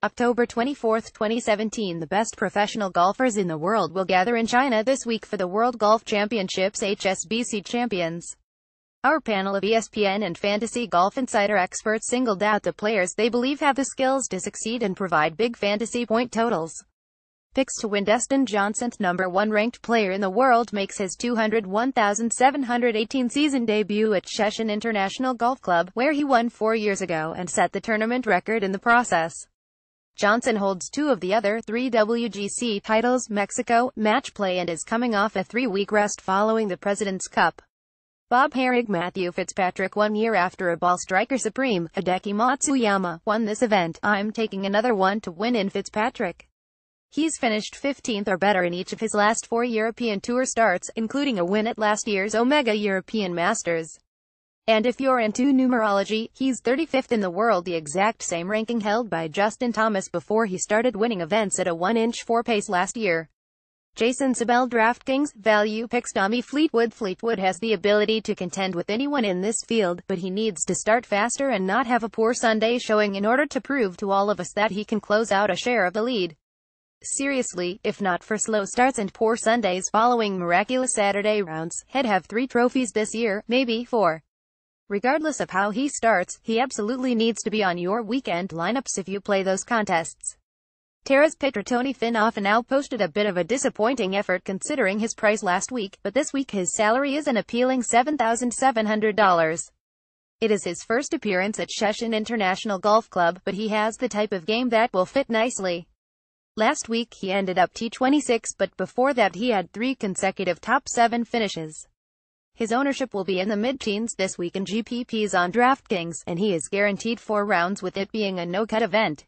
October 24, 2017. The best professional golfers in the world will gather in China this week for the World Golf Championships HSBC Champions. Our panel of ESPN and Fantasy Golf Insider experts singled out the players they believe have the skills to succeed and provide big fantasy point totals. Picks to win. Dustin Johnson, number 1 ranked player in the world, makes his 201,718 season debut at Shenzhen International Golf Club, where he won 4 years ago and set the tournament record in the process. Johnson holds 2 of the other 3 WGC titles, Mexico, match play, and is coming off a 3-week rest following the President's Cup. Bob Harig. Matthew Fitzpatrick. 1 year after a ball striker supreme, Hideki Matsuyama, won this event. I'm taking another one to win in Fitzpatrick. He's finished 15th or better in each of his last 4 European Tour starts, including a win at last year's Omega European Masters. And if you're into numerology, he's 35th in the world, the exact same ranking held by Justin Thomas before he started winning events at a 1-inch 4 pace last year. Jason Sabell. DraftKings value picks. Tommy Fleetwood. Fleetwood has the ability to contend with anyone in this field, but he needs to start faster and not have a poor Sunday showing in order to prove to all of us that he can close out a share of the lead. Seriously, if not for slow starts and poor Sundays following miraculous Saturday rounds, he'd have 3 trophies this year, maybe 4. Regardless of how he starts, he absolutely needs to be on your weekend lineups if you play those contests. Tara's pitcher Tony Finau now posted a bit of a disappointing effort considering his price last week, but this week his salary is an appealing $7,700. It is his first appearance at Shenzhen International Golf Club, but he has the type of game that will fit nicely. Last week he ended up T26, but before that he had 3 consecutive top 7 finishes. His ownership will be in the mid-teens this week in GPPs on DraftKings, and he is guaranteed 4 rounds with it being a no-cut event.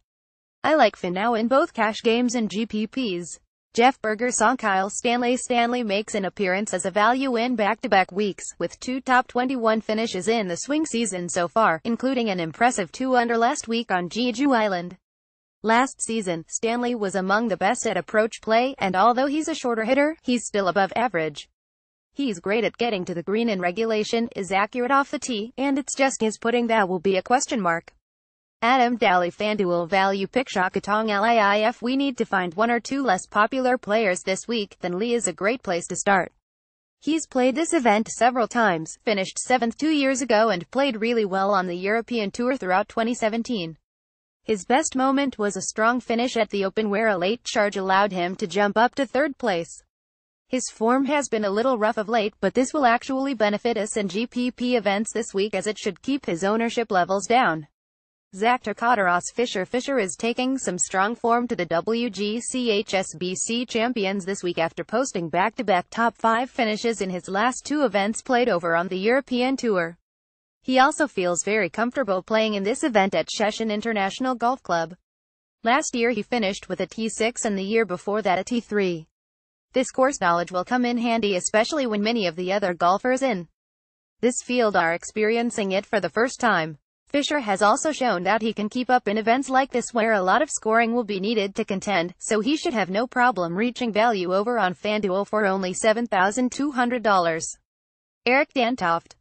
I like Finau in both cash games and GPPs. Jeff Berger. Kyle Stanley. Stanley makes an appearance as a value in back-to-back weeks, with 2 top 21 finishes in the swing season so far, including an impressive 2-under last week on Jeju Island. Last season, Stanley was among the best at approach play, and although he's a shorter hitter, he's still above average. He's great at getting to the green in regulation, is accurate off the tee, and it's just his putting that will be a question mark. Adam Daly. FanDuel value pick. Shakatong Liif. We need to find 1 or 2 less popular players this week, then Lee is a great place to start. He's played this event several times, finished 7th 2 years ago and played really well on the European Tour throughout 2017. His best moment was a strong finish at the Open where a late charge allowed him to jump up to 3rd place. His form has been a little rough of late, but this will actually benefit us in GPP events this week as it should keep his ownership levels down. Zach Turcotte. Fisher. Fisher is taking some strong form to the WGC-HSBC Champions this week after posting back-to-back top 5 finishes in his last 2 events played over on the European Tour. He also feels very comfortable playing in this event at Shenzhen International Golf Club. Last year he finished with a T6 and the year before that a T3. This course knowledge will come in handy especially when many of the other golfers in this field are experiencing it for the first time. Fisher has also shown that he can keep up in events like this where a lot of scoring will be needed to contend, so he should have no problem reaching value over on FanDuel for only $7,200. Eric Dantoft.